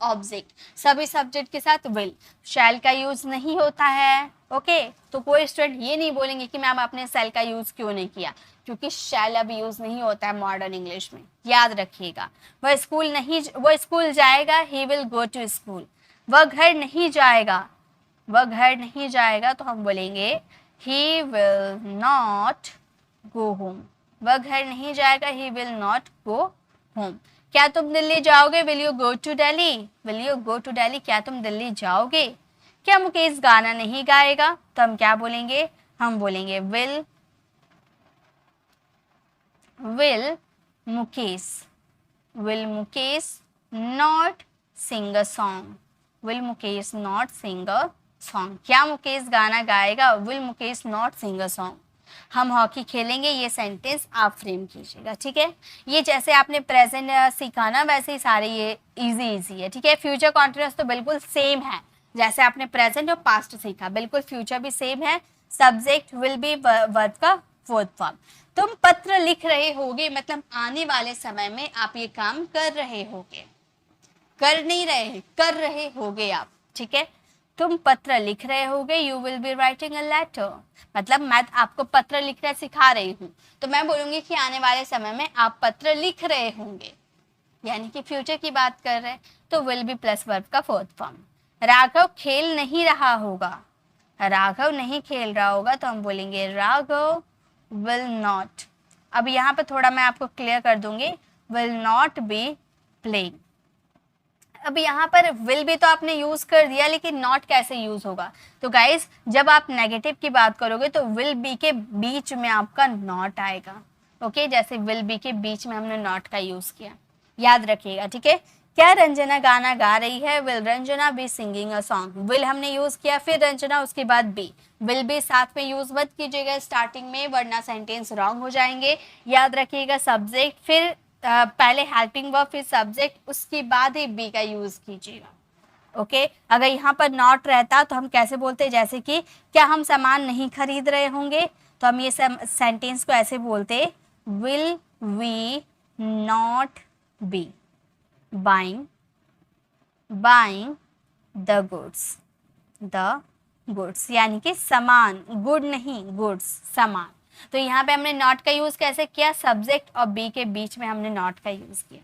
[SPEAKER 1] ऑब्जेक्ट, सभी सब्जेक्ट के साथ विल, शैल का यूज नहीं होता है। ओके, तो कोई स्टूडेंट ये नहीं बोलेंगे कि मैम आपने शैल का यूज क्यों नहीं किया, क्योंकि शैल अब यूज नहीं होता है मॉडर्न इंग्लिश में, याद रखिएगा। वह स्कूल जाएगा, he will go to school. वह घर नहीं जाएगा, वह घर नहीं जाएगा, तो हम बोलेंगे he will not go home. वह घर नहीं जाएगा, he will not go home. क्या तुम दिल्ली जाओगे, will you go to Delhi, will you go to Delhi, क्या तुम दिल्ली जाओगे। क्या मुकेश गाना नहीं गाएगा, तो हम क्या बोलेंगे, हम बोलेंगे will Mukesh not sing a song, will Mukesh not sing a song. क्या मुकेश गाना गाएगा, will Mukesh not sing a song. हम हॉकी खेलेंगे, ये सेंटेंस आप फ्रेम कीजिएगा, ठीक है। ये जैसे आपने प्रेजेंट सीखा ना, वैसे ही सारे ये इजी है, ठीक है। फ्यूचर कॉन्टिन्यूअस तो बिल्कुल सेम है, जैसे आपने प्रेजेंट और पास्ट सीखा, बिल्कुल फ्यूचर भी सेम है। सब्जेक्ट विल बी वर्ब का फोर्थ फॉर्म। तुम पत्र लिख रहे होगे, मतलब आने वाले समय में आप ये काम कर रहे होगे, कर नहीं रहे, कर रहे होगे आप, ठीक है। तुम पत्र लिख रहे होगे, you will be writing a letter, मतलब मैं आपको पत्र लिखना सिखा रही हूँ, तो मैं बोलूंगी कि आने वाले समय में आप पत्र लिख रहे होंगे, यानी कि फ्यूचर की बात कर रहे हैं, तो विल बी प्लस वर्ब का फोर्थ फॉर्म। राघव खेल नहीं रहा होगा, राघव नहीं खेल रहा होगा, तो हम बोलेंगे राघव विल नॉट। अब यहाँ पे थोड़ा मैं आपको क्लियर कर दूंगी, विल नॉट बी प्लेइंग। अब यहाँ पर विल भी तो आपने यूज कर दिया, लेकिन नॉट कैसे यूज होगा, तो गाइज जब आप नेगेटिव की बात करोगे तो विल बी के बीच में आपका नॉट आएगा। ओके, जैसे विल बी के बीच में हमने नॉट का यूज किया, याद रखिएगा, ठीक है। क्या रंजना गाना गा रही है, will Ranjana be singing a song. Will हमने यूज किया, फिर रंजना, उसके बाद बी। विल बी साथ में यूज मत कीजिएगा स्टार्टिंग में, वरना सेंटेंस रॉन्ग हो जाएंगे। याद रखिएगा, सब्जेक्ट फिर पहले हेल्पिंग वर्ब फिर सब्जेक्ट, उसके बाद ही बी का यूज कीजिएगा। ओके, अगर यहाँ पर नॉट रहता तो हम कैसे बोलते, जैसे कि क्या हम सामान नहीं खरीद रहे होंगे, तो हम ये सेंटेंस को ऐसे बोलते, will we not be buying the goods, यानी कि सामान, गुड नहीं, गुड्स, सामान। तो यहाँ पे हमने नॉट का यूज कैसे किया, सब्जेक्ट और बी के बीच में हमने नॉट का यूज किया,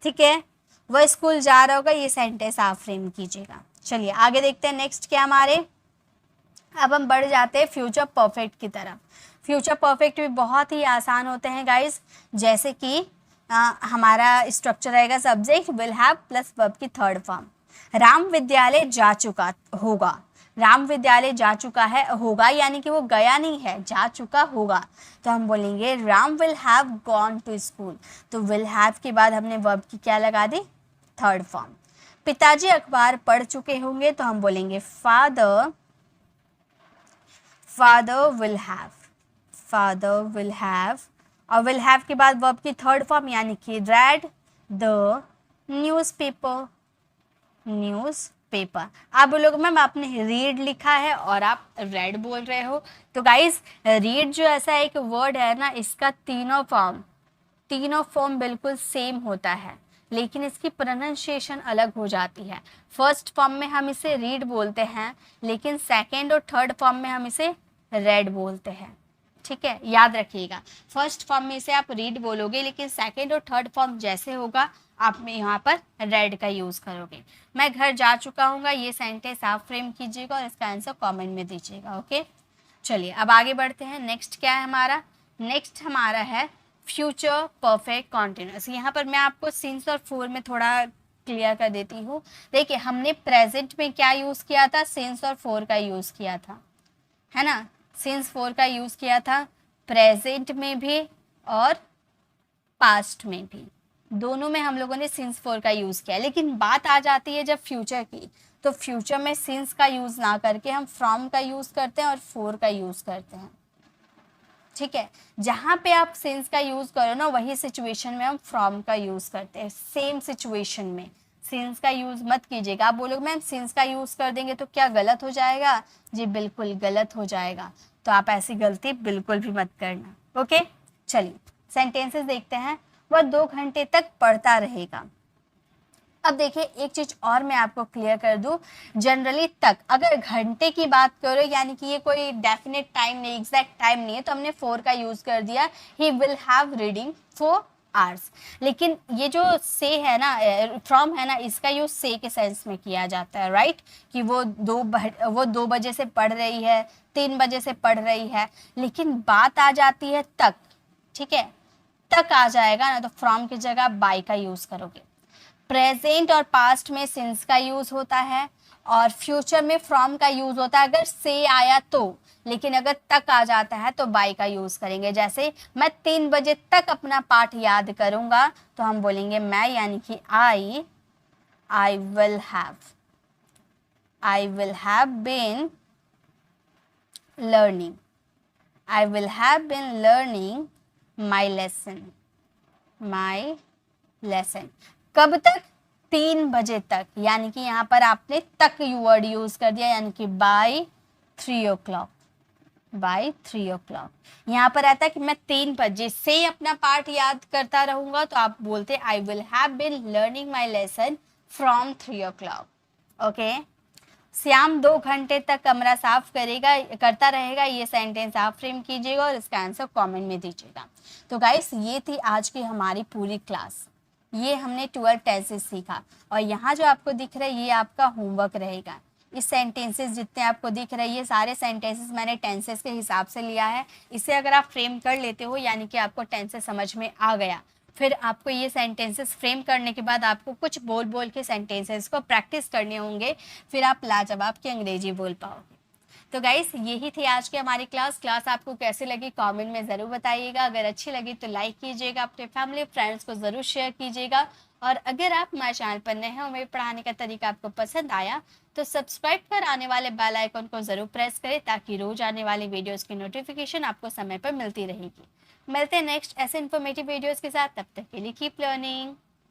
[SPEAKER 1] ठीक है। वह स्कूल जा रहा होगा, ये सेंटेंस आप फ्रेम कीजिएगा। चलिए आगे देखते हैं नेक्स्ट क्या हमारे। अब हम बढ़ जाते हैं फ्यूचर परफेक्ट की तरफ। फ्यूचर परफेक्ट भी बहुत ही आसान होते हैं गाइज, जैसे कि हमारा स्ट्रक्चर रहेगा, subject will have plus verb की थर्ड फॉर्म। राम विद्यालय जा चुका होगा, राम विद्यालय जा चुका है, होगा यानी कि वो गया नहीं है, जा चुका होगा, तो हम बोलेंगे Ram will have gone to school. तो विल हैव के बाद हमने वर्ब की क्या लगा दी, थर्ड फॉर्म। पिताजी अखबार पढ़ चुके होंगे, तो हम बोलेंगे father will have, father will have, और विल हैव के बाद वर्ब की थर्ड फॉर्म यानी कि रेड द न्यूज़पेपर, न्यूज़पेपर। आप बोलोगे मैम आपने रीड लिखा है और आप रेड बोल रहे हो। तो गाइस रीड जो ऐसा एक वर्ड है ना, इसका तीनों फॉर्म बिल्कुल सेम होता है, लेकिन इसकी प्रोनाउंसिएशन अलग हो जाती है। फर्स्ट फॉर्म में हम इसे रीड बोलते हैं, लेकिन सेकेंड और थर्ड फॉर्म में हम इसे रेड बोलते हैं। ठीक है, याद रखिएगा। फर्स्ट फॉर्म में इसे आप रीड बोलोगे, लेकिन सेकेंड और थर्ड फॉर्म जैसे होगा आप यहाँ पर रेड का यूज़ करोगे। मैं घर जा चुका हूँ, ये सेंटेंस आप फ्रेम कीजिएगा और इसका आंसर कमेंट में दीजिएगा। ओके, चलिए अब आगे बढ़ते हैं। नेक्स्ट क्या है हमारा? नेक्स्ट हमारा है फ्यूचर परफेक्ट कॉन्टिन्यूस। यहाँ पर मैं आपको सिंस और फोर में थोड़ा क्लियर कर देती हूँ। देखिए हमने प्रेजेंट में क्या यूज़ किया था? सिंस और फोर का यूज़ किया था, है ना। सिंस फोर का यूज़ किया था प्रेजेंट में भी और पास्ट में भी, दोनों में हम लोगों ने सिंस फोर का यूज़ किया। लेकिन बात आ जाती है जब फ्यूचर की, तो फ्यूचर में सिंस का यूज़ ना करके हम फ्रॉम का यूज़ करते हैं और फोर का यूज़ करते हैं। ठीक है, जहाँ पे आप सिंस का यूज़ करो ना, वही सिचुएशन में हम फ्रॉम का यूज़ करते हैं। सेम सिचुएशन में सिंस का यूज़ मत कीजिएगा। आप बोलोगे मैम सिंस का यूज़ कर देंगे तो क्या गलत हो जाएगा? जी बिल्कुल गलत हो जाएगा, तो आप ऐसी गलती बिल्कुल भी मत करना। ओके, चलिए सेंटेंसेस देखते हैं। वह 2 घंटे तक पढ़ता रहेगा। अब देखिए एक चीज़ और मैं आपको क्लियर कर दूं, जनरली तक अगर घंटे की बात करो, यानी कि ये कोई डेफिनेट टाइम नहीं, एग्जैक्ट टाइम नहीं है, तो हमने 4 का यूज़ कर दिया। He will have reading 4 hours. लेकिन ये जो से है ना, फ्रॉम है ना, इसका यूज़ से के सेंस में किया जाता है, राइट। कि वो 2 बजे से पढ़ रही है, 3 बजे से पढ़ रही है। लेकिन बात आ जाती है तक, ठीक है, तक आ जाएगा ना, तो फ्रॉम की जगह बाय का यूज़ करोगे। प्रेजेंट और पास्ट में सिंस का यूज होता है और फ्यूचर में फ्रॉम का यूज होता है अगर से आया तो। लेकिन अगर तक आ जाता है तो बाय का यूज करेंगे। जैसे मैं 3 बजे तक अपना पाठ याद करूंगा, तो हम बोलेंगे मैं, यानी कि I will have been learning, I will have been learning my lesson. कब तक? 3 बजे तक, यानी कि यहाँ पर आपने तक वर्ड यूज कर दिया, यानी कि बाय 3 o'clock, बाय 3 o'clock। यहाँ पर आता है कि मैं 3 बजे से अपना पाठ याद करता रहूंगा, तो आप बोलते I will have been learning my lesson from 3 o'clock। Okay, श्याम 2 घंटे तक कमरा साफ करता रहेगा। ये सेंटेंस आप फ्रेम कीजिएगा और इसका आंसर कमेंट में दीजिएगा। तो गाइस ये थी आज की हमारी पूरी क्लास। ये हमने 12 टेंसेस सीखा, और यहाँ जो आपको दिख रहा है ये आपका होमवर्क रहेगा। इस सेंटेंसेस जितने आपको दिख रहे हैं, ये सारे सेंटेंसेस मैंने टेंसेस के हिसाब से लिया है। इसे अगर आप फ्रेम कर लेते हो, यानी कि आपको टेंसेस समझ में आ गया, फिर आपको ये सेंटेंसेस फ्रेम करने के बाद आपको कुछ बोल बोल के सेंटेंसेस को प्रैक्टिस करने होंगे, फिर आप लाजवाब की अंग्रेजी बोल पाओगे। तो गाइस यही थी आज की हमारी क्लास आपको कैसी लगी कमेंट में ज़रूर बताइएगा। अगर अच्छी लगी तो लाइक कीजिएगा, अपने फैमिली फ्रेंड्स को ज़रूर शेयर कीजिएगा, और अगर आप हमारे चैनल पर नए हैं और मेरे पढ़ाने का तरीका आपको पसंद आया तो सब्सक्राइब कर आने वाले बेल आइकन को ज़रूर प्रेस करें, ताकि रोज आने वाली वीडियोज़ की नोटिफिकेशन आपको समय पर मिलती रहेगी। मिलते हैं नेक्स्ट ऐसे इन्फॉर्मेटिव वीडियोज़ के साथ, तब तक के लिए कीप लर्निंग।